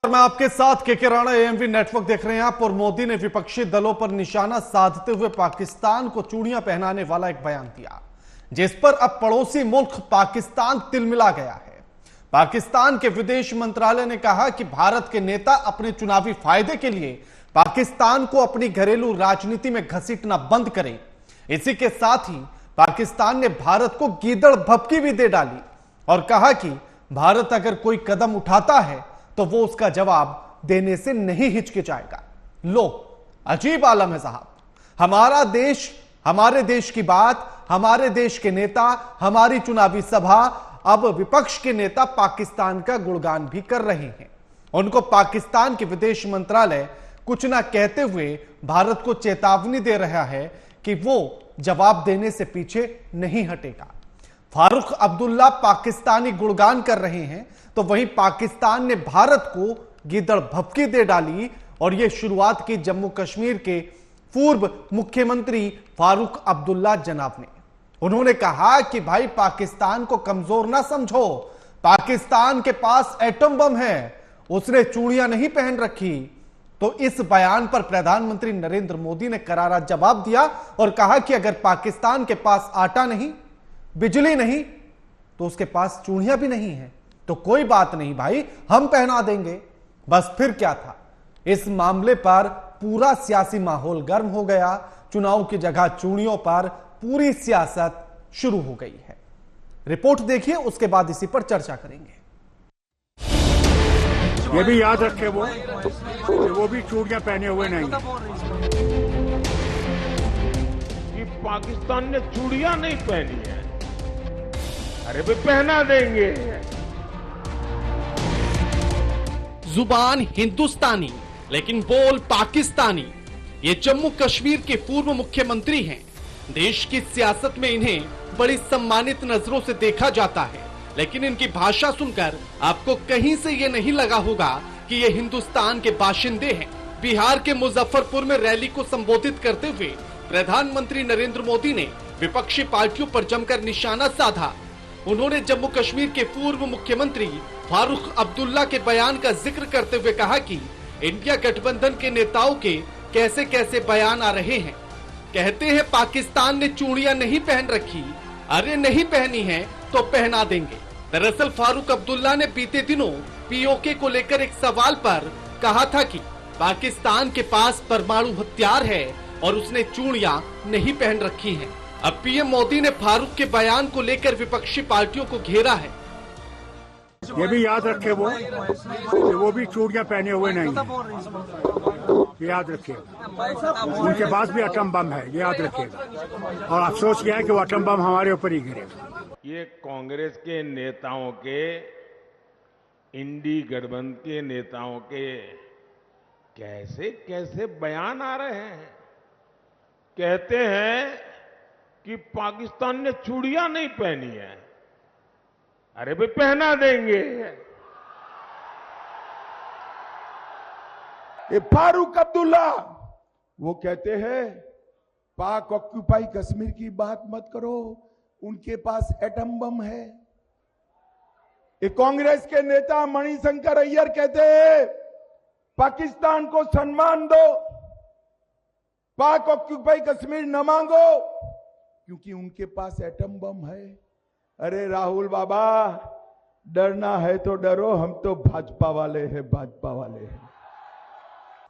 मैं आपके साथ के राणा, एएमवी नेटवर्क देख रहे हैं आप। और मोदी ने विपक्षी दलों पर निशाना साधते हुए पाकिस्तान को चूड़ियां पहनाने वाला एक बयान दिया, जिस पर अब पड़ोसी मुल्क पाकिस्तान तिलमिला गया है। पाकिस्तान के विदेश मंत्रालय ने कहा कि भारत के नेता अपने चुनावी फायदे के लिए पाकिस्तान को अपनी घरेलू राजनीति में घसीटना बंद करें। इसी के साथ ही पाकिस्तान ने भारत को गीदड़ भभकी भी दे डाली और कहा कि भारत अगर कोई कदम उठाता है तो वो उसका जवाब देने से नहीं हिचकिचाएगा। लो, अजीब आलम है साहब। हमारा देश, हमारे देश की बात, हमारे देश के नेता, हमारी चुनावी सभा, अब विपक्ष के नेता पाकिस्तान का गुणगान भी कर रहे हैं। उनको पाकिस्तान के विदेश मंत्रालय कुछ ना कहते हुए भारत को चेतावनी दे रहा है कि वो जवाब देने से पीछे नहीं हटेगा। फारूक अब्दुल्ला पाकिस्तानी गुणगान कर रहे हैं तो वहीं पाकिस्तान ने भारत को गीदड़ भभकी दे डाली। और यह शुरुआत की जम्मू कश्मीर के पूर्व मुख्यमंत्री फारूक अब्दुल्ला जनाब ने। उन्होंने कहा कि भाई पाकिस्तान को कमजोर ना समझो, पाकिस्तान के पास एटम बम है, उसने चूड़ियां नहीं पहन रखी। तो इस बयान पर प्रधानमंत्री नरेंद्र मोदी ने करारा जवाब दिया और कहा कि अगर पाकिस्तान के पास आटा नहीं, बिजली नहीं, तो उसके पास चूड़ियां भी नहीं है, तो कोई बात नहीं भाई, हम पहना देंगे। बस फिर क्या था, इस मामले पर पूरा सियासी माहौल गर्म हो गया। चुनाव की जगह चूड़ियों पर पूरी सियासत शुरू हो गई है। रिपोर्ट देखिए, उसके बाद इसी पर चर्चा करेंगे। ये भी याद रखे वो भी चूड़ियां पहने हुए नहीं। कि पाकिस्तान ने चूड़ियां नहीं पहनी है, अरे भी पहना देंगे। जुबान हिंदुस्तानी लेकिन बोल पाकिस्तानी। ये जम्मू कश्मीर के पूर्व मुख्यमंत्री हैं। देश की सियासत में इन्हें बड़ी सम्मानित नजरों से देखा जाता है, लेकिन इनकी भाषा सुनकर आपको कहीं से ये नहीं लगा होगा कि ये हिंदुस्तान के बाशिंदे हैं। बिहार के मुजफ्फरपुर में रैली को संबोधित करते हुए प्रधानमंत्री नरेंद्र मोदी ने विपक्षी पार्टियों पर जमकर निशाना साधा। उन्होंने जम्मू कश्मीर के पूर्व मुख्यमंत्री फारूक अब्दुल्ला के बयान का जिक्र करते हुए कहा कि इंडिया गठबंधन के नेताओं के कैसे कैसे बयान आ रहे हैं। कहते हैं पाकिस्तान ने चूड़ियां नहीं पहन रखी, अरे नहीं पहनी है तो पहना देंगे। दरअसल फारूक अब्दुल्ला ने बीते दिनों पीओके को लेकर एक सवाल पर कहा था कि पाकिस्तान के पास परमाणु हथियार है और उसने चूड़ियां नहीं पहन रखी हैं। अब पीएम मोदी ने फारूक के बयान को लेकर विपक्षी पार्टियों को घेरा है। ये भी याद रखे वो भी चूड़ियां पहने हुए नहीं। याद रखिएगा, उनके पास भी एटम बम है, ये याद रखिएगा। और अफसोस किया है कि वो एटम बम हमारे ऊपर ही गिरेगा। ये कांग्रेस के नेताओं के, इंडी गठबंधन के नेताओं के कैसे कैसे बयान आ रहे हैं। कहते हैं कि पाकिस्तान ने चूड़ियां नहीं पहनी है, अरे भी पहना देंगे। ये फारूक अब्दुल्ला वो कहते हैं पाक ऑक्यूपाई कश्मीर की बात मत करो, उनके पास एटम बम है। ये कांग्रेस के नेता मणिशंकर अय्यर कहते हैं पाकिस्तान को सम्मान दो, पाक ऑक्यूपाई कश्मीर न मांगो क्योंकि उनके पास एटम बम है। अरे राहुल बाबा, डरना है तो डरो, हम तो भाजपा वाले हैं, भाजपा वाले हैं।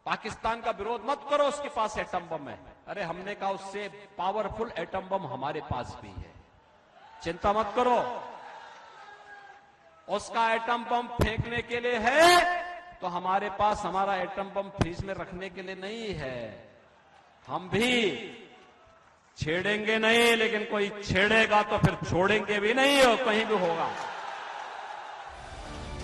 पाकिस्तान का विरोध मत करो, उसके पास एटम बम है। अरे हमने कहा उससे पावरफुल एटम बम हमारे पास भी है, चिंता मत करो। उसका एटम बम फेंकने के लिए है तो हमारे पास हमारा एटम बम फ्रीज में रखने के लिए नहीं है। हम भी छेड़ेंगे नहीं, लेकिन कोई छेड़ेगा तो फिर छोड़ेंगे भी नहीं, और कहीं भी होगा।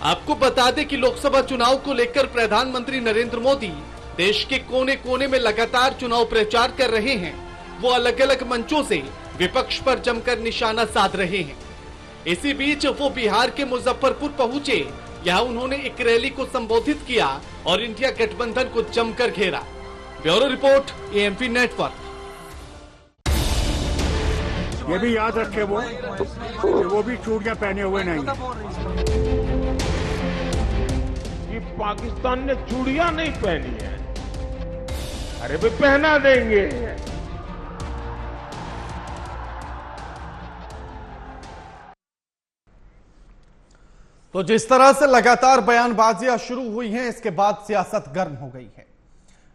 आपको बता दें कि लोकसभा चुनाव को लेकर प्रधानमंत्री नरेंद्र मोदी देश के कोने कोने में लगातार चुनाव प्रचार कर रहे हैं। वो अलग अलग मंचों से विपक्ष पर जमकर निशाना साध रहे हैं। इसी बीच वो बिहार के मुजफ्फरपुर पहुंचे। यहाँ उन्होंने एक रैली को संबोधित किया और इंडिया गठबंधन को जमकर घेरा। Bureau report, AMP network. ये भी याद रखे वो भी चूड़ियां पहने हुए नहीं। कि पाकिस्तान ने चूड़ियां नहीं पहनी है। अरे भाई पहना देंगे। तो जिस तरह से लगातार बयानबाजियां शुरू हुई हैं, इसके बाद सियासत गर्म हो गई है।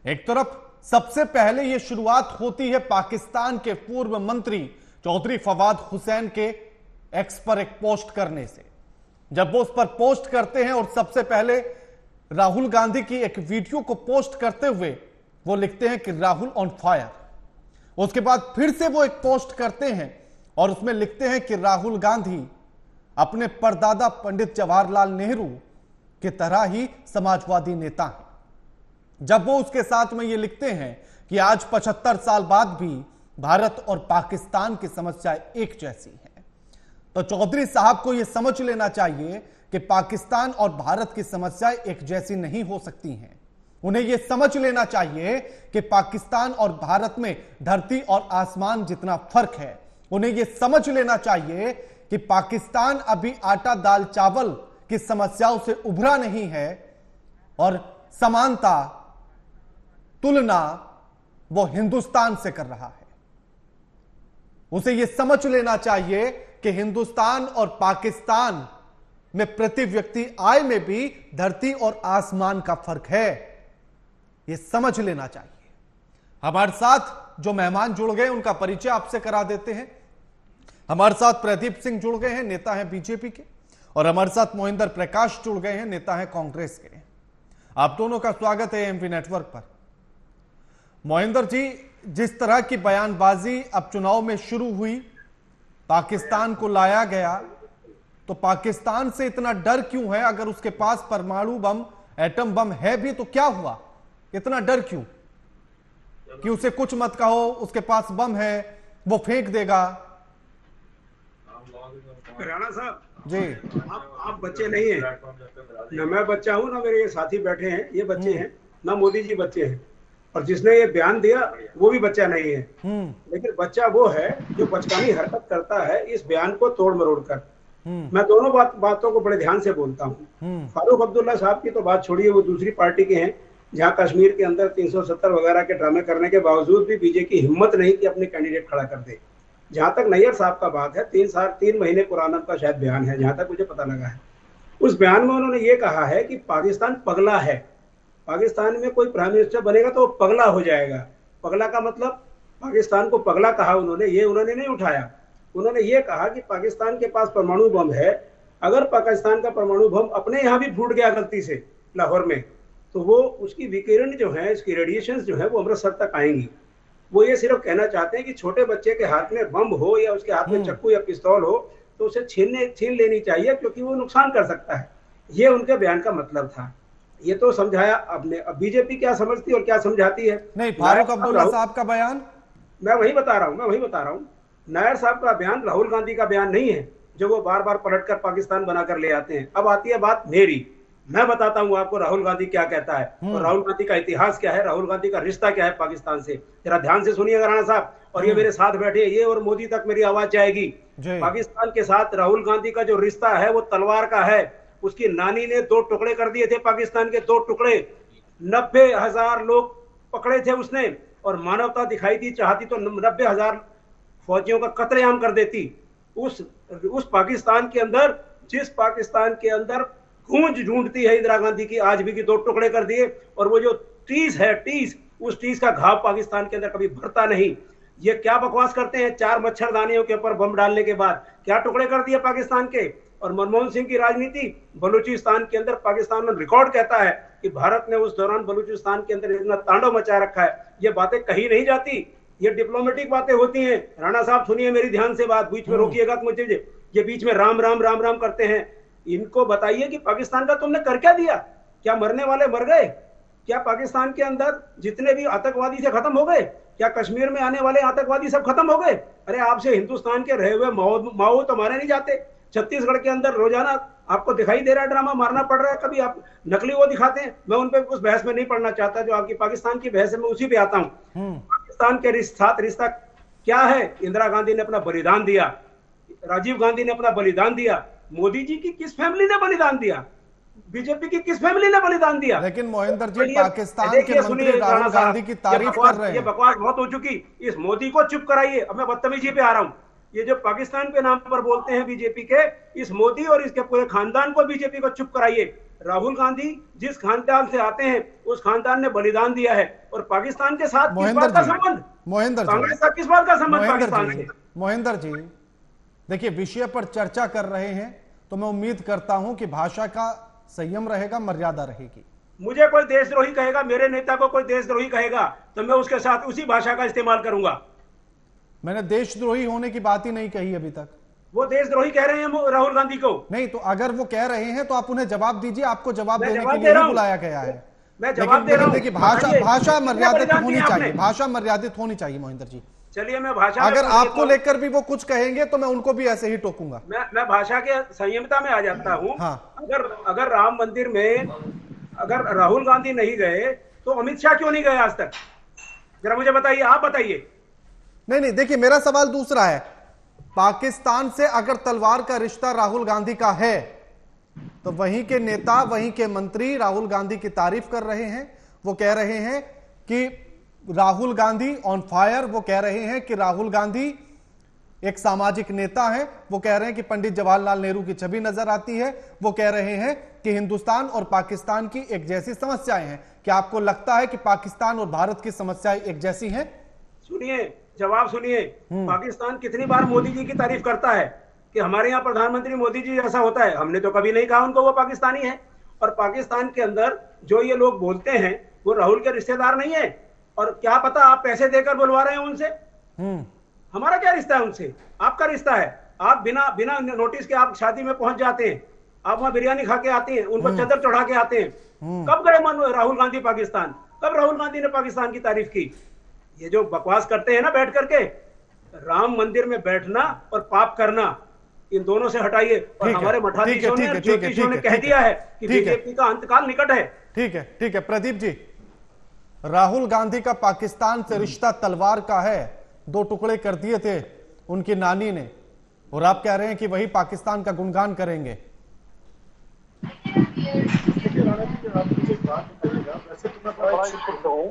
एक तरफ सबसे पहले यह शुरुआत होती है पाकिस्तान के पूर्व मंत्री चौधरी फवाद हुसैन के एक्स पर एक पोस्ट करने से। जब वो उस पर पोस्ट करते हैं और सबसे पहले राहुल गांधी की एक वीडियो को पोस्ट करते हुए वो लिखते हैं कि राहुल ऑन फायर। उसके बाद फिर से वो एक पोस्ट करते हैं और उसमें लिखते हैं कि राहुल गांधी अपने परदादा पंडित जवाहरलाल नेहरू की तरह ही समाजवादी नेता हैं। जब वो उसके साथ में ये लिखते हैं कि आज 75 साल बाद भी भारत और पाकिस्तान की समस्या एक जैसी है, तो चौधरी साहब को यह समझ लेना चाहिए कि पाकिस्तान और भारत की समस्याएं एक जैसी नहीं हो सकती हैं। उन्हें यह समझ लेना चाहिए कि पाकिस्तान और भारत में धरती और आसमान जितना फर्क है। उन्हें यह समझ लेना चाहिए कि पाकिस्तान अभी आटा दाल चावल की समस्याओं से उभरा नहीं है और समानता तुलना वो हिंदुस्तान से कर रहा है। उसे यह समझ लेना चाहिए कि हिंदुस्तान और पाकिस्तान में प्रति व्यक्ति आय में भी धरती और आसमान का फर्क है। यह समझ लेना चाहिए। हमारे साथ जो मेहमान जुड़ गए उनका परिचय आपसे करा देते हैं। हमारे साथ प्रदीप सिंह जुड़ गए हैं, नेता हैं बीजेपी के, और हमारे साथ मोहिंदर प्रकाश जुड़ गए हैं, नेता हैं कांग्रेस के। आप दोनों का स्वागत है एएमपी नेटवर्क पर। मोहिंदर जी, जिस तरह की बयानबाजी अब चुनाव में शुरू हुई, पाकिस्तान को लाया गया, तो पाकिस्तान से इतना डर क्यों है? अगर उसके पास परमाणु बम, एटम बम है भी तो क्या हुआ? इतना डर क्यों कि उसे कुछ मत कहो, उसके पास बम है, वो फेंक देगा। राणा साहब जी, आप बच्चे नहीं हैं, न मैं बच्चा हूं, ना मेरे ये साथी बैठे हैं ये बच्चे हैं, ना मोदी जी बच्चे हैं, और जिसने ये बयान दिया वो भी बच्चा नहीं है। लेकिन बच्चा वो है जो बचकानी हरकत करता है इस बयान को तोड़ मरोड़ कर। मैं दोनों बातों को बड़े ध्यान से बोलता हूँ। फारूक अब्दुल्ला साहब की तो बात छोड़िए, वो दूसरी पार्टी के हैं, जहाँ कश्मीर के अंदर 370 वगैरह के ड्रामे करने के बावजूद भी बीजेपी की हिम्मत नहीं कि अपने कैंडिडेट खड़ा कर दे। जहां तक नैयर साहब का बात है, 3 महीने पुराना का शायद बयान है, जहां तक मुझे पता लगा है। उस बयान में उन्होंने ये कहा है कि पाकिस्तान पगला है, पाकिस्तान में कोई प्राइम मिनिस्टर बनेगा तो वो पगला हो जाएगा। पगला का मतलब, पाकिस्तान को पगला कहा उन्होंने, ये उन्होंने नहीं उठाया। उन्होंने ये कहा कि पाकिस्तान के पास परमाणु बम है, अगर पाकिस्तान का परमाणु बम अपने यहाँ भी फूट गया गलती से लाहौर में, तो वो उसकी विकिरण जो है, इसकी रेडिएशन जो है वो अमृतसर तक आएंगी। वो ये सिर्फ कहना चाहते हैं कि छोटे बच्चे के हाथ में बम हो या उसके हाथ में चक्कू या पिस्तौल हो तो उसे छीन लेनी चाहिए, क्योंकि वो नुकसान कर सकता है। ये उनके बयान का मतलब था। ये तो समझाया आपने। अब बीजेपी क्या समझती और क्या समझाती है? नहीं, फारूक अब्दुल्ला साहब का बयान मैं वही बता रहा हूँ। नायर साहब का बयान राहुल गांधी का बयान नहीं है, जो वो बार बार पलटकर पाकिस्तान बनाकर ले आते हैं। अब आती है बात मेरी, मैं बताता हूं आपको राहुल गांधी क्या कहता है और राहुल गांधी का इतिहास क्या है, राहुल गांधी का रिश्ता क्या है पाकिस्तान से। जरा ध्यान से सुनिएगा राणा साहब, और ये मेरे साथ बैठे, ये और मोदी तक मेरी आवाज जाएगी। पाकिस्तान के साथ राहुल गांधी का जो रिश्ता है वो तलवार का है। उसकी नानी ने 2 टुकड़े कर दिए थे, पाकिस्तान के 2 टुकड़े, 90,000 लोग पकड़े थे उसने, और मानवता दिखाई दी चाहती तो 90,000 फौजियों का कत्लेआम कर देती। उस पाकिस्तान के अंदर, जिस पाकिस्तान के अंदर गूंज ढूंढती है इंदिरा गांधी की, आज भी की 2 टुकड़े कर दिए। और वो जो टीस है, उस टीस का घाव पाकिस्तान के अंदर कभी भरता नहीं। ये क्या बकवास करते हैं, 4 मच्छरदानियों के ऊपर बम डालने के बाद क्या टुकड़े कर दिए पाकिस्तान के। और मनमोहन सिंह की राजनीति बलूचिस्तान के अंदर, पाकिस्तान में रिकॉर्ड कहता है कि भारत ने उस दौरान बलूचिस्तान के अंदर इतना तांडव मचा रखा है। ये बातें कही नहीं जाती, ये डिप्लोमेटिक बातें होती हैं। राणा साहब सुनिए मेरी ध्यान से बात, बीच में रोकिएगा तो मुझे, ये बीच में राम राम राम राम करते हैं। इनको बताइए कि पाकिस्तान का तुमने कर क्या दिया? क्या मरने वाले मर गए? क्या पाकिस्तान के अंदर जितने भी आतंकवादी से खत्म हो गए? क्या कश्मीर में आने वाले आतंकवादी सब खत्म हो गए? अरे आपसे हिंदुस्तान के रहे हुए माओ तो मारे नहीं जाते। छत्तीसगढ़ के अंदर रोजाना आपको दिखाई दे रहा है ड्रामा, मारना पड़ रहा है, कभी आप नकली वो दिखाते हैं। मैं उन पर उस बहस में नहीं पढ़ना चाहता जो आपकी पाकिस्तान की बहस है, मैं उसी पे आता हूँ। पाकिस्तान के साथ रिश्ता क्या है? इंदिरा गांधी ने अपना बलिदान दिया, राजीव गांधी ने अपना बलिदान दिया, मोदी जी की किस फैमिली ने बलिदान दिया? बीजेपी की किस फैमिली ने बलिदान दिया? लेकिन मोहिंदर जी, चलिए, पाकिस्तान देखिए, के सुनिए, मंत्री राहुल राणा साहब, गांधी की तारीफ कर रहे ये हैं। बकवास बहुत हो चुकी। इस मोदी को चुप कराइए। अब मैं बदतमीजी पे आ रहा हूं। ये जो पाकिस्तान के नाम पर बोलते हैं बीजेपी के, इस मोदी और इसके पूरे खानदान को बीजेपी को चुप कराइए। राहुल गांधी जिस खानदान से आते हैं उस खानदान ने बलिदान दिया है, और पाकिस्तान के साथ किस बात का संबंध? कांग्रेस का किस बात का संबंध पाकिस्तान से? मोहिंदर जी, देखिए, विषय पर चर्चा कर रहे हैं तो मैं उम्मीद करता हूं कि भाषा का संयम रहेगा, मर्यादा रहेगी। मुझे कोई देशद्रोही कहेगा, मेरे नेता को कोई देशद्रोही कहेगा, तो मैं उसके साथ उसी भाषा का इस्तेमाल करूंगा। मैंने देशद्रोही होने की बात ही नहीं कही अभी तक। वो देशद्रोही कह रहे हैं राहुल गांधी को। नहीं, तो अगर वो कह रहे हैं तो आप उन्हें जवाब दीजिए। आपको जवाब देने जवाब के दे लिए रहा ही हूं। बुलाया गया है। मैं जवाब दे रहा हूं। देखिए, भाषा मर्यादित बलिदान होनी दिया चाहिए। आपने। भाषा मर्यादित होनी चाहिए मोहिंदर जी। चलिए, मैं भाषा अगर में आपको लेकर भी वो कुछ कहेंगे तो मैं उनको भी ऐसे ही टोकूंगा। मैं भाषा के संयमता में आ जाता हूं। हाँ। अगर राम मंदिर में अगर राहुल गांधी नहीं गए तो अमित शाह क्यों नहीं गए आज तक? जरा मुझे बताइए, आप बताइए। नहीं, देखिए, मेरा सवाल दूसरा है। पाकिस्तान से अगर तलवार का रिश्ता राहुल गांधी का है तो वहीं के नेता, वहीं के मंत्री राहुल गांधी की तारीफ कर रहे हैं। वो कह रहे हैं कि राहुल गांधी ऑन फायर। वो कह रहे हैं कि राहुल गांधी एक सामाजिक नेता है। वो कह रहे हैं कि पंडित जवाहरलाल नेहरू की छवि नजर आती है। वो कह रहे हैं कि हिंदुस्तान और पाकिस्तान की एक जैसी समस्याएं हैं। क्या आपको लगता है कि पाकिस्तान और भारत की समस्याएं एक जैसी हैं? सुनिए, जवाब सुनिए। पाकिस्तान कितनी बार मोदी जी की तारीफ करता है कि हमारे यहाँ प्रधानमंत्री मोदी जी जैसा होता है। हमने तो कभी नहीं कहा उनको वो पाकिस्तानी है। और पाकिस्तान के अंदर जो ये लोग बोलते हैं वो राहुल के रिश्तेदार नहीं है। और क्या पता आप पैसे देकर बुलवा रहे हैं उनसे। हमारा क्या रिश्ता है उनसे? आपका रिश्ता है। आप बिना नोटिस के आप शादी में पहुंच जाते हैं, आप वहां बिरयानी खा के आते हैं, उन पर चादर चढ़ा के आते हैं। कब गए राहुल गांधी पाकिस्तान? कब राहुल गांधी ने पाकिस्तान की तारीफ की? ये जो बकवास करते हैं ना बैठ करके, राम मंदिर में बैठना और पाप करना, इन दोनों से हटाइए। और हमारे मठाधीशों ने, ज्योतिषियों ने कह दिया है कि बीजेपी का अंतकाल निकट है। ठीक है प्रदीप जी, राहुल गांधी का पाकिस्तान से रिश्ता तलवार का है। 2 टुकड़े कर दिए थे उनकी नानी ने, और आप कह रहे हैं कि वही पाकिस्तान का गुणगान करेंगे। वैसे तो मैं बड़ा इच्छुक हूँ,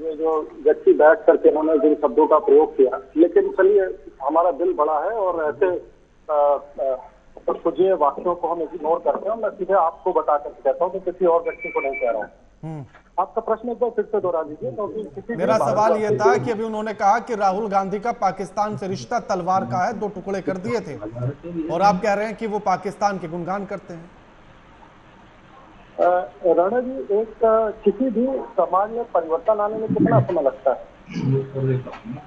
ये जो व्यक्ति बैठ करके उन्होंने जिन शब्दों का प्रयोग किया, लेकिन चलिए, हमारा दिल बड़ा है और ऐसे खुजिए वाक्यों को हम इग्नोर करते हैं। मैं सीधे आपको बता करके कहता हूँ कि किसी और व्यक्ति को नहीं कह रहा हूँ। आपका प्रश्न एक बार फिर से दोहरा दीजिए, क्योंकि मेरा सवाल यह था कि अभी उन्होंने कहा कि राहुल गांधी का पाकिस्तान से रिश्ता तलवार का है, 2 टुकड़े कर दिए थे, और आप कह रहे हैं कि वो पाकिस्तान के गुणगान करते हैं। राणा जी, एक किसी भी समाज में परिवर्तन आने में कितना समय लगता है?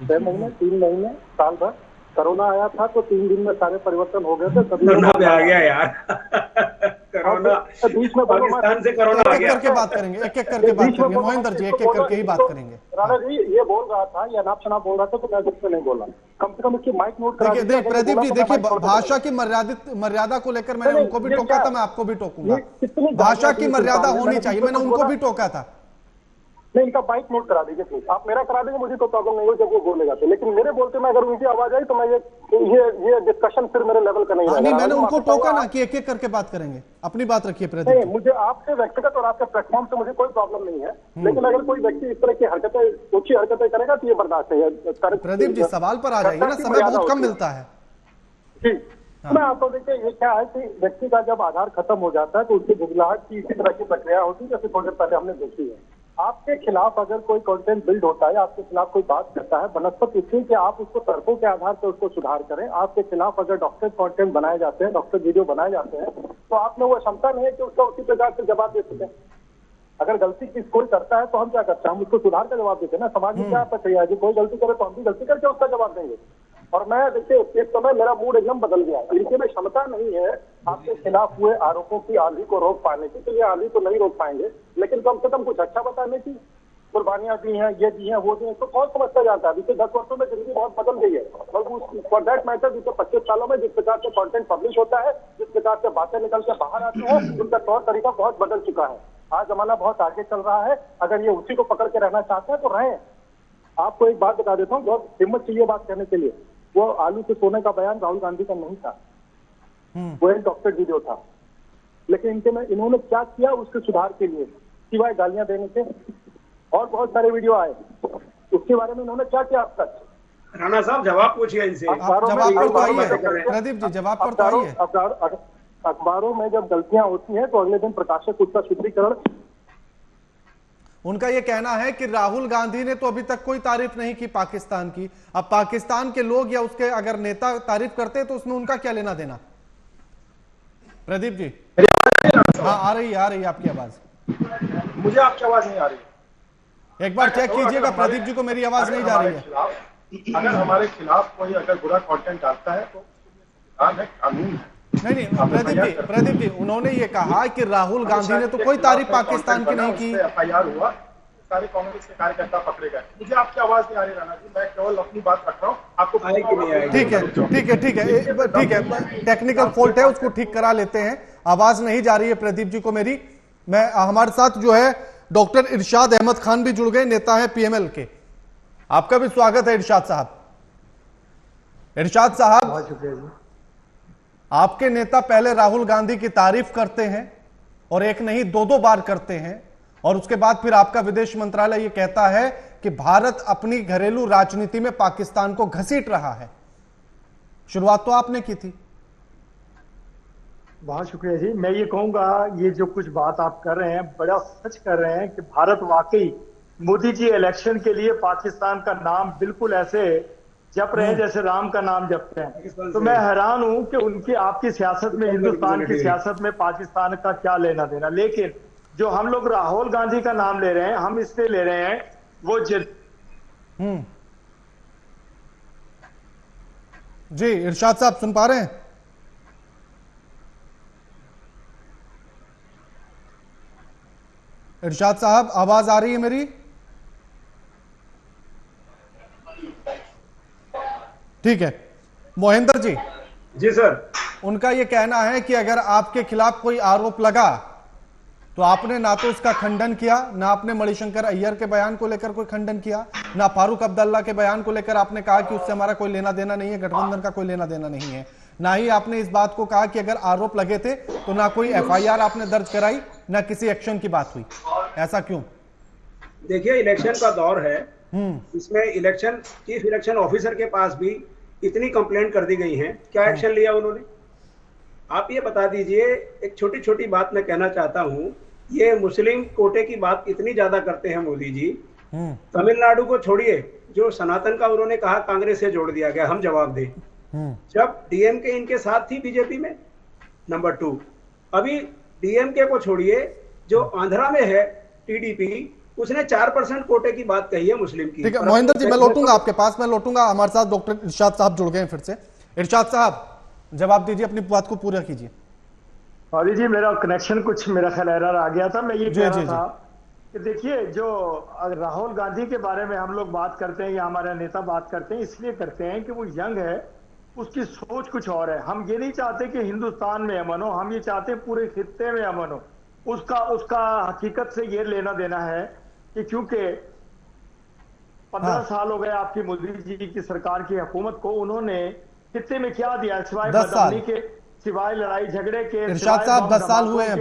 6 महीने, 3 महीने, साल भर? कोरोना आया था तो 3 दिन में सारे परिवर्तन हो गए थे। कोरोना पे आ गया यार। कोरोना बीच में पाकिस्तान से कोरोना आ गया। एक करके बात करेंगे, एक करके बात करेंगे मोहिंदर जी, एक करके ही बात करेंगे। राणा जी ये बोल रहा था, ये अनाप शनाप बोल रहा था, तो मैं उससे नहीं बोला। कम से कम इसकी माइक नोट करा दीजिए। प्रदीप जी, देखिए, भाषा की मर्यादा को लेकर मैंने उनको भी टोका था, मैं आपको भी टोकूंगा। भाषा की मर्यादा होनी चाहिए, मैंने उनको भी टोका था। नहीं, इनका बाइक नोट करा दीजिए प्लीज। आप मेरा करा देंगे, मुझे कोई प्रॉब्लम नहीं हो जब वो बोलेगा तो, लेकिन मेरे बोलते में अगर उनकी आवाज आई तो मैं ये डिस्कशन फिर मेरे लेवल का नहीं है। नहीं, मैंने उनको टोका ना कि एक करके बात करेंगे। अपनी बात रखिए प्रदीप। नहीं, मुझे आपसे व्यक्तिगत और आपके प्लेटफॉर्म से मुझे कोई प्रॉब्लम नहीं है, लेकिन अगर कोई व्यक्ति इस तरह की हरकतें, ऊंची हरकतें करेगा तो ये बर्दाश्त है। प्रदीप जी, सवाल पर आ जाइए ना, समय बहुत कम मिलता है। ठीक, मैं आपको देखिए, ये क्या है कि व्यक्ति का जब आधार खत्म हो जाता है तो उसकी झुगलाहट की इसी तरह की प्रक्रिया होती है जैसे थोड़ी देर पहले हमने देखी है। आपके खिलाफ अगर कोई कंटेंट बिल्ड होता है, आपके खिलाफ कोई बात करता है, बनस्पत इसलिए कि आप उसको तर्कों के आधार पर उसको सुधार करें। आपके खिलाफ अगर डॉक्टर कंटेंट बनाए जाते हैं, डॉक्टर वीडियो बनाए जाते हैं, तो आप में वो क्षमता नहीं है कि उसका उसी प्रकार से जवाब दे सकें। अगर गलती कोई करता है तो हम क्या करते हैं? हम उसको सुधार का जवाब देते हैं ना। समाज में क्या प्रक्रिया है, कोई गलती करे तो हम भी गलती करके उसका जवाब देंगे। और मैं देखिए, एक समय मेरा मूड एकदम बदल गया। इनके में क्षमता नहीं है आपके खिलाफ हुए आरोपों की आंधी को रोक पाने की। तो ये आंधी तो नहीं रोक पाएंगे, लेकिन कम से कम कुछ अच्छा बताने की। कुर्बानियां दी हैं, ये दी हैं, वो दी हैं, तो कौन समझता जाता है? बीते 10 वर्षों में जिंदगी बहुत बदल गई है। और फॉर दैट मैटर बीते 25 सालों में जिस प्रकार से कंटेंट पब्लिश होता है, जिस प्रकार से बातें निकल के बाहर आती हैं, उनका तौर तरीका बहुत बदल चुका है। आज जमाना बहुत आगे चल रहा है। अगर ये उसी को पकड़ के रहना चाहते हैं तो रहें। आपको एक बात बता देता हूँ, बहुत हिम्मत चाहिए बात कहने के लिए। वो आलू से सोने का बयान राहुल गांधी का नहीं था, वो एक डॉक्टर वीडियो था। लेकिन इन्होंने क्या किया उसके सुधार के लिए, सिवाय गालियां देने के? और बहुत सारे वीडियो आए, उसके बारे में इन्होंने क्या किया अब तक? राणा साहब जवाब पूछिए इनसे। जवाब तो आइए प्रदीप जी, जवाब पर तो आइए। अखबारों में जब गलतियां होती हैं तो अगले दिन प्रकाशक उसका शुद्धिकरण। उनका यह कहना है कि राहुल गांधी ने तो अभी तक कोई तारीफ नहीं की पाकिस्तान की, अब पाकिस्तान के लोग या उसके अगर नेता तारीफ करते तो उसमें उनका क्या लेना देना? प्रदीप जी, हाँ आ रही है आपकी आवाज। मुझे आपकी आवाज नहीं आ रही, एक बार चेक कीजिएगा प्रदीप जी को मेरी आवाज नहीं जा रही है। अगर हमारे खिलाफ कोई अगर बुरा कंटेंट डालता है तो कानून है। नहीं प्रदीप जी उन्होंने ये कहा कि राहुल गांधी ने तो कोई तारीफ पाकिस्तान की नहीं की। FIR हुआ, सारे कांग्रेस के कार्यकर्ता पकड़े गए। मुझे आपकी आवाज नहीं आ रही राणा जी, मैं केवल अपनी बात रख रहा हूँ, आपको ठीक है, टेक्निकल फॉल्ट है, उसको ठीक करा लेते हैं। आवाज नहीं जा रही है प्रदीप जी को मेरी। मैं हमारे साथ जो है डॉक्टर इरशाद अहमद खान भी जुड़ गए, नेता है PML के। आपका भी स्वागत है इरशाद साहब। इरशाद साहब, आपके नेता पहले राहुल गांधी की तारीफ करते हैं और एक नहीं दो बार करते हैं, और उसके बाद फिर आपका विदेश मंत्रालय यह कहता है कि भारत अपनी घरेलू राजनीति में पाकिस्तान को घसीट रहा है। शुरुआत तो आपने की थी। बहुत शुक्रिया जी। मैं ये कहूंगा, ये जो कुछ बात आप कर रहे हैं बड़ा सच कर रहे हैं कि भारत वाकई मोदी जी इलेक्शन के लिए पाकिस्तान का नाम बिल्कुल ऐसे जप रहे हैं जैसे राम का नाम जपते हैं। तो मैं हैरान हूं कि उनकी आपकी सियासत में, हिंदुस्तान की सियासत में पाकिस्तान का क्या लेना देना। लेकिन जो हम लोग राहुल गांधी का नाम ले रहे हैं, हम इसलिए ले रहे हैं वो जी इरशाद साहब सुन पा रहे हैं? इरशाद साहब आवाज आ रही है मेरी? ठीक है, मोहिंदर जी सर, उनका यह कहना है कि अगर आपके खिलाफ कोई आरोप लगा तो आपने ना तो उसका खंडन किया, ना आपने मणिशंकर अय्यर के बयान को लेकर कोई खंडन किया, ना फारूक अब्दुल्ला के बयान को लेकर आपने कहा कि उससे हमारा कोई लेना देना नहीं है, गठबंधन का कोई लेना देना नहीं है, ना ही आपने इस बात को कहा कि अगर आरोप लगे थे तो ना कोई FIR आपने दर्ज कराई, ना किसी एक्शन की बात हुई। ऐसा क्यों? देखिए, इलेक्शन का दौर है, इसमें चीफ इलेक्शन ऑफिसर के पास भी इतनी कंप्लेंट कर दी गई है, क्या एक्शन लिया उन्होंने? आप ये बता दीजिए। एक छोटी छोटी बात मैं कहना चाहता हूँ, ये मुस्लिम कोटे की बात इतनी ज्यादा करते हैं मोदी जी। तमिलनाडु को छोड़िए, जो सनातन का उन्होंने कहा कांग्रेस से जोड़ दिया गया, हम जवाब दें। जब DMK इनके साथ थी बीजेपी में, नंबर 2। अभी DMK को छोड़िए, जो आंध्रा में है TDP, उसने 4% कोटे की बात कही है मुस्लिम की। ठीक है मोहिंदर जी, मैं लौटूंगा आपके पास, मैं लौटूंगा। हमारे साथ डॉक्टर इरशाद साहब जुड़ गए फिर से। इरशाद साहब जवाब दीजिए, अपनी बात को पूरा कीजिए। अली जी, मेरा कनेक्शन कुछ मेरा ख्याल एरर आ गया था। मैं ये कह रहा था कि देखिए, जो राहुल गांधी के बारे में हम लोग बात करते हैं या हमारे नेता बात करते हैं, इसलिए करते हैं कि वो यंग है, उसकी सोच कुछ और है। हम ये नहीं चाहते कि हिंदुस्तान में अमन हो, हम ये चाहते हैं पूरे खित्ते में अमन हो। उसका हकीकत से ये लेना देना है कि क्योंकि 15 साल हो गए आपकी मोदी जी की सरकार की हुकूमत को, उन्होंने खित्ते में क्या दिया सिवाय बदअमनी के, सिवाय लड़ाई झगड़े के। इरशाद साहब 10 साल हुए हैं,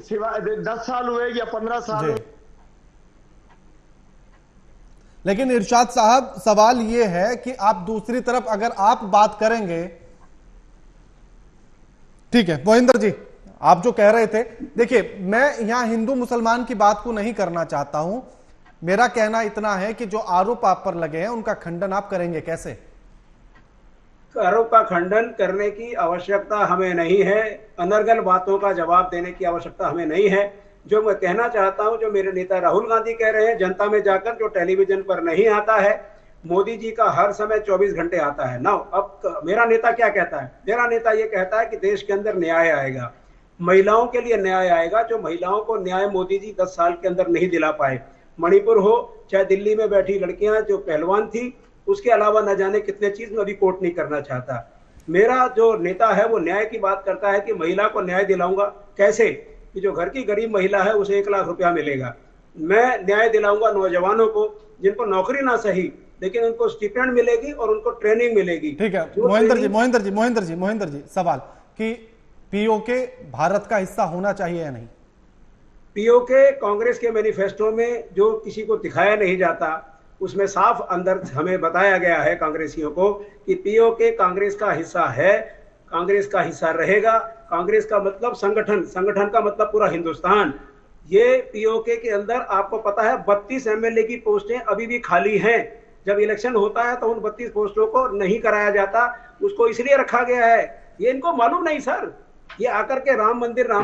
सिवाय 10 साल हुए या 15 साल। लेकिन इरशाद साहब, सवाल यह है कि आप दूसरी तरफ अगर आप बात करेंगे, ठीक है मोहिंदर जी आप जो कह रहे थे, देखिए मैं यहां हिंदू मुसलमान की बात को नहीं करना चाहता हूं। मेरा कहना इतना है कि जो आरोप आप पर लगे हैं उनका खंडन आप करेंगे कैसे? आरोप का खंडन करने की आवश्यकता हमें नहीं है, अनर्गल बातों का जवाब देने की आवश्यकता हमें नहीं है। जो मैं कहना चाहता हूं, जो मेरे नेता राहुल गांधी कह रहे हैं, जनता में जाकर जो टेलीविजन पर नहीं आता है, मोदी जी का हर समय 24 घंटे आता है ना। अब मेरा नेता क्या कहता है? मेरा नेता ये कहता है कि देश के अंदर न्याय आएगा, महिलाओं के लिए न्याय आएगा। जो महिलाओं को न्याय मोदी जी 10 साल के अंदर नहीं दिला पाए, मणिपुर हो चाहे दिल्ली में बैठी लड़कियां जो पहलवान थी, उसके अलावा न जाने कितने चीज में अभी कोट नहीं करना चाहता। मेरा जो नेता है वो न्याय की बात करता है कि महिला को न्याय दिलाऊंगा। कैसे? कि जो घर की गरीब महिला है उसे 1 लाख रुपया मिलेगा। मैं न्याय दिलाऊंगा नौजवानों को, जिनको नौकरी ना सही लेकिन उनको स्टिपेंड मिलेगी और उनको ट्रेनिंग मिलेगी। ठीक है मोहिंदर जी सवाल कि पीओके भारत का हिस्सा होना चाहिए या नहीं? पीओके कांग्रेस के मैनिफेस्टो में जो किसी को दिखाया नहीं जाता, उसमें साफ अंदर हमें बताया गया है कांग्रेसियों को कि पीओके कांग्रेस का हिस्सा है, कांग्रेस का हिस्सा रहेगा। कांग्रेस का मतलब संगठन, संगठन का मतलब पूरा हिंदुस्तान। ये पीओके के अंदर आपको पता है 32 एमएलए की पोस्टें अभी भी खाली हैं। जब इलेक्शन होता है तो उन 32 पोस्टों को नहीं कराया जाता, उसको इसलिए रखा गया है। ये इनको मालूम नहीं सर, ये आकर के राम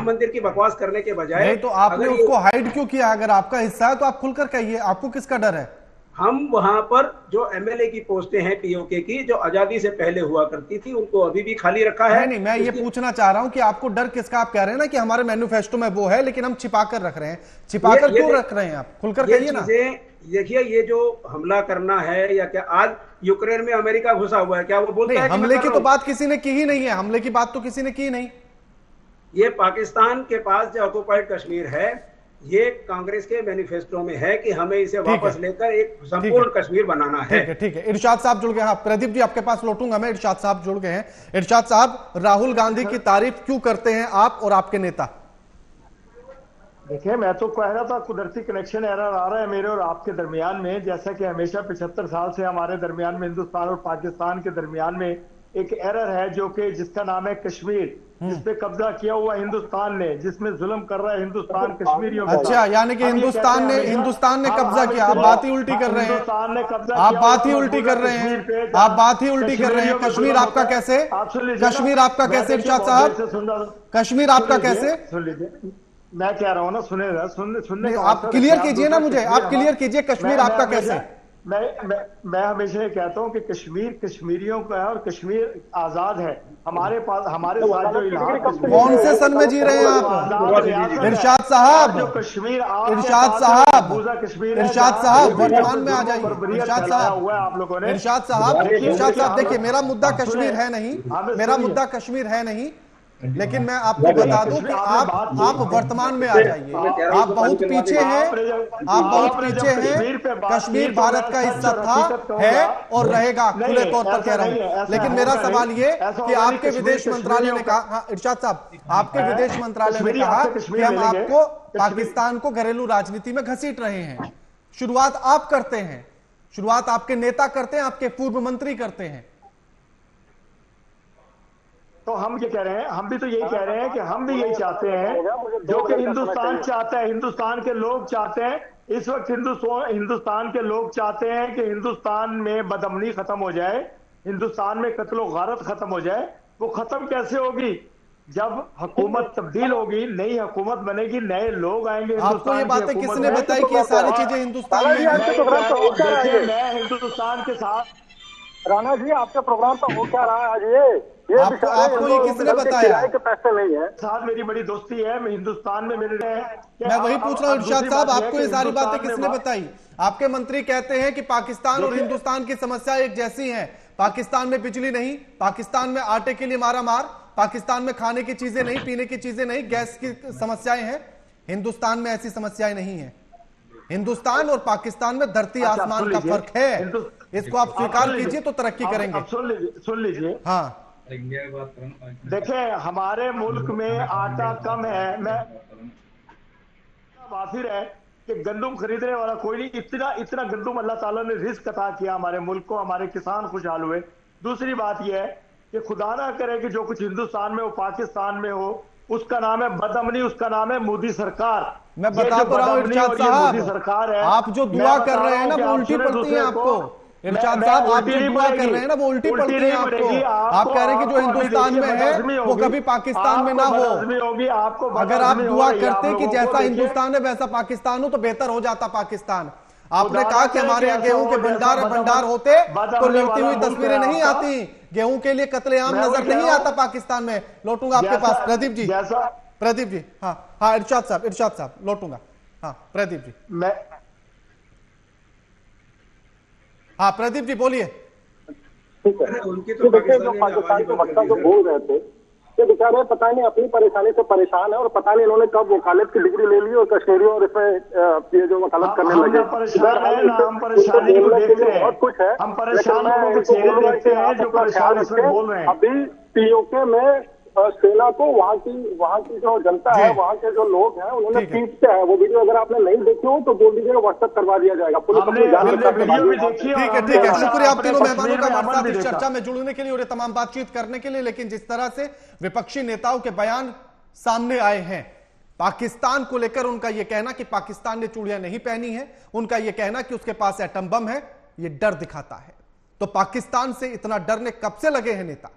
मंदिर की बकवास करने के बजाय। नहीं तो आपने उसको हाइड क्यों किया? अगर आपका हिस्सा है तो आप खुलकर कहिए, आपको किसका डर है? हम वहां पर जो एमएलए की पोस्टें हैं पीओके की, जो आजादी से पहले हुआ करती थी, उनको अभी भी खाली रखा है। नहीं, मैं ये पूछना चाह रहा हूं कि आपको डर किसका? आप कह रहे हैं ना कि हमारे मैनिफेस्टो में वो है, लेकिन हम छिपाकर रख रहे हैं। छिपाकर क्यों रख रहे हैं आप? खुलकर कहिए ना। देखिए, ये जो हमला करना है या क्या, आज यूक्रेन में अमेरिका घुसा हुआ है, क्या वो बोलता है? हमले की तो बात किसी ने की ही नहीं है, हमले की बात तो किसी ने की नहीं। ये पाकिस्तान के पास जो ऑक्युपाइड कश्मीर है, ये कांग्रेस के मैनिफेस्टो में है कि हमें इसे वापस लेकर एक संपूर्ण कश्मीर बनाना है। ठीक है। इरशाद साहब जुड़ गए। हाँ प्रदीप जी, आपके पास लौटूंगा मैं। इरशाद साहब जुड़ गए हैं। इरशाद साहब, राहुल गांधी की तारीफ क्यों करते हैं आप और आपके नेता? देखिए, मैं तो कह रहा था कुदरती कनेक्शन एरर आ रहा है मेरे और आपके दरमियान में, जैसा कि हमेशा 75 साल से हमारे दरमियान में, हिंदुस्तान और पाकिस्तान के दरमियान में एक एरर है, जो कि जिसका नाम है कश्मीर, जिसपे कब्जा किया हुआ हिंदुस्तान ने, जिसमें जुल्म कर रहा है हिंदुस्तान कश्मीरियों पर। अच्छा, यानी कि हिंदुस्तान ने कब्जा किया। आप बात ही उल्टी कर रहे हैं। हिंदुस्तान ने कब्जा, आप बात ही उल्टी कर रहे हैं। आप बात ही उल्टी कर रहे हैं। कश्मीर आपका कैसे? कश्मीर आपका कैसे इरशाद साहब? कश्मीर आपका कैसे? सुन लीजिए, मैं कह रहा हूँ ना, सुनने आप क्लियर कीजिए ना मुझे, आप क्लियर कीजिए कश्मीर आपका कैसे? मैं हमेशा ये कहता हूँ कि कश्मीर कश्मीरियों का है और कश्मीर आजाद है। हमारे पास, हमारे साथ जो इलाका, कौन से सन में जी रहे हैं आप इरशाद साहब? कश्मीर, इरशाद साहब, कश्मीर, इरशाद साहब वर्तमान में आ जाइए। इरशाद साहब हुआ आप लोगों ने। इरशाद साहब देखिए, मेरा मुद्दा कश्मीर है नहीं, मेरा मुद्दा कश्मीर है नहीं, लेकिन मैं आपको बता दूं कि आप वर्तमान में आ जाइए। आप बहुत पीछे हैं, आप बहुत पीछे हैं। कश्मीर भारत का हिस्सा था, है और रहेगा, खुले तौर पर कह रहा हूं। लेकिन मेरा सवाल ये कि आपके विदेश मंत्रालय ने कहा, हाँ इरशाद साहब, आपके विदेश मंत्रालय ने कहा कि हम आपको पाकिस्तान को घरेलू राजनीति में घसीट रहे हैं। शुरुआत आप करते हैं, शुरुआत आपके नेता करते हैं, आपके पूर्व मंत्री करते हैं। तो हम ये कह रहे हैं, हम भी तो यही कह रहे हैं कि हम भी यही चाहते हैं जो कि हिंदुस्तान चाहता है, हिंदुस्तान के लोग चाहते हैं। इस वक्त हिंदुस्तान के लोग चाहते हैं कि हिंदुस्तान में बदअमनी खत्म हो जाए, हिंदुस्तान में कत्लो गारत खत्म हो जाए। वो खत्म कैसे होगी? जब हुकूमत तब्दील होगी, नई हुकूमत बनेगी, नए लोग आएंगे। आपको ये बातें किसने बताई कि ये सारी चीजें हिंदुस्तान में? मैं हिंदुस्तान के साथ, राणा जी, आपके प्रोग्राम पर हो क्या रहा है आज? आपको ये किसने बताया? पैसे नहीं है, साथ मेरी बड़ी दोस्ती है, मैं हिंदुस्तान में मिल रहे हैं। मैं वही पूछ रहा हूँ इरशाद साहब, आपको ये सारी बातें किसने बताई? आपके मंत्री कहते हैं कि पाकिस्तान और हिंदुस्तान की समस्या एक जैसी है। पाकिस्तान में बिजली नहीं, पाकिस्तान में आटे के लिए मारा मार, पाकिस्तान में खाने की चीजें नहीं, पीने की चीजें नहीं, गैस की समस्याएं हैं। हिंदुस्तान में ऐसी समस्याएं नहीं है। हिंदुस्तान और पाकिस्तान में धरती आसमान का फर्क है। इसको आप स्वीकार कीजिए तो तरक्की करेंगे। सुन लीजिए, हाँ देखिए, हमारे मुल्क में आटा कम है, मैं वाफिर है कि गंदुम खरीदने वाला कोई नहीं। इतना गंदुम अल्लाह ताला ने रिस्क अता किया हमारे मुल्क को, हमारे किसान खुशहाल हुए। दूसरी बात यह है कि खुदा ना करे कि जो कुछ हिंदुस्तान में हो पाकिस्तान में हो, उसका नाम है बदअमनी, उसका नाम है मोदी सरकार। मैं बता तो रहा हूँ इरशाद साहब, सरकार है, आप जो दुआ कर रहे हैं ना वो उल्टी पड़ती है आपको। इरशाद साहब, आप जो दुआ कर रहे हैं ना वो उल्टी पड़ती है आपको। आप कह रहे हैं कि जो हिंदुस्तान में है वो कभी पाकिस्तान में ना हो। अगर आप दुआ करते कि जैसा हिंदुस्तान है वैसा पाकिस्तान हो तो बेहतर हो जाता पाकिस्तान। आपने कहा कि हमारे यहाँ गेहूं के भंडार होते तो लड़ती हुई तस्वीरें नहीं आती, गेहूं के लिए कत्लेआम नजर नहीं आता पाकिस्तान में। लौटूंगा आपके पास प्रदीप जी। हाँ इरशाद साहब लौटूंगा। हाँ प्रदीप जी, हाँ प्रदीप जी बोलिए। ठीक है, तो देखिए, जो पाकिस्तान के वक्ता जो बोल रहे थे, ये बेचारे पता नहीं अपनी परेशानी से परेशान है और पता नहीं इन्होंने कब वकालत की डिग्री ले ली और कश्मीरियों और इसमें ये जो वकालत करने लगे। हम परेशानी को देखते हैं, बहुत कुछ है, हम परेशान लोगों के चेहरे देखते हैं जो परेशान इसमें बोल रहे हैं। अभी पीओके में सेना को वहाँ की जो जनता है, वहाँ के जो लोग हैं, उन्होंने पीटते हैं। वो वीडियो अगर आपने नहीं देखी हो तो बोल दीजिएगा, व्हाट्सएप करवा दिया जाएगा। पुलिस अपनी जान बचा के ठीक है। शुक्रिया आप तीनों मेहमानों का हमारे साथ इस चर्चा में जुड़ने के लिए और ये तमाम बातचीत करने के लिए। लेकिन जिस तरह से विपक्षी नेताओं के बयान सामने आए हैं, पाकिस्तान को लेकर उनका यह कहना कि पाकिस्तान ने चूड़ियां नहीं पहनी है, उनका यह कहना कि उसके पास एटम बम है, यह डर दिखाता है। तो पाकिस्तान से इतना डरने कब से लगे हैं नेता?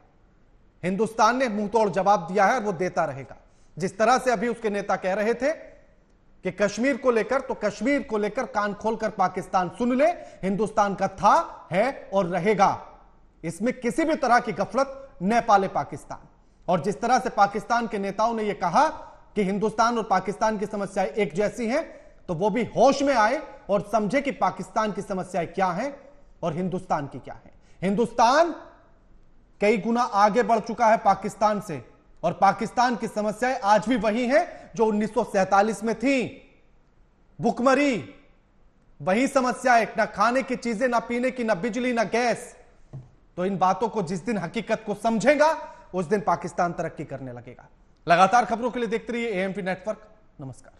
हिंदुस्तान ने मुंह तोड़ जवाब दिया है और वो देता रहेगा। जिस तरह से अभी उसके नेता कह रहे थे कि कश्मीर को लेकर, तो कश्मीर को लेकर कान खोलकर पाकिस्तान सुन ले, हिंदुस्तान का था, है और रहेगा। इसमें किसी भी तरह की गफलत न पाले पाकिस्तान। और जिस तरह से पाकिस्तान के नेताओं ने यह कहा कि हिंदुस्तान और पाकिस्तान की समस्याएं एक जैसी हैं, तो वो भी होश में आए और समझे कि पाकिस्तान की समस्याएं क्या हैं और हिंदुस्तान की क्या है। हिंदुस्तान कई गुना आगे बढ़ चुका है पाकिस्तान से, और पाकिस्तान की समस्याएं आज भी वही हैं जो 1947 में थी। भुखमरी, वही समस्याएं, ना खाने की चीजें, ना पीने की, ना बिजली, ना गैस। तो इन बातों को जिस दिन हकीकत को समझेगा, उस दिन पाकिस्तान तरक्की करने लगेगा। लगातार खबरों के लिए देखते रहिए एएमपी नेटवर्क। नमस्कार।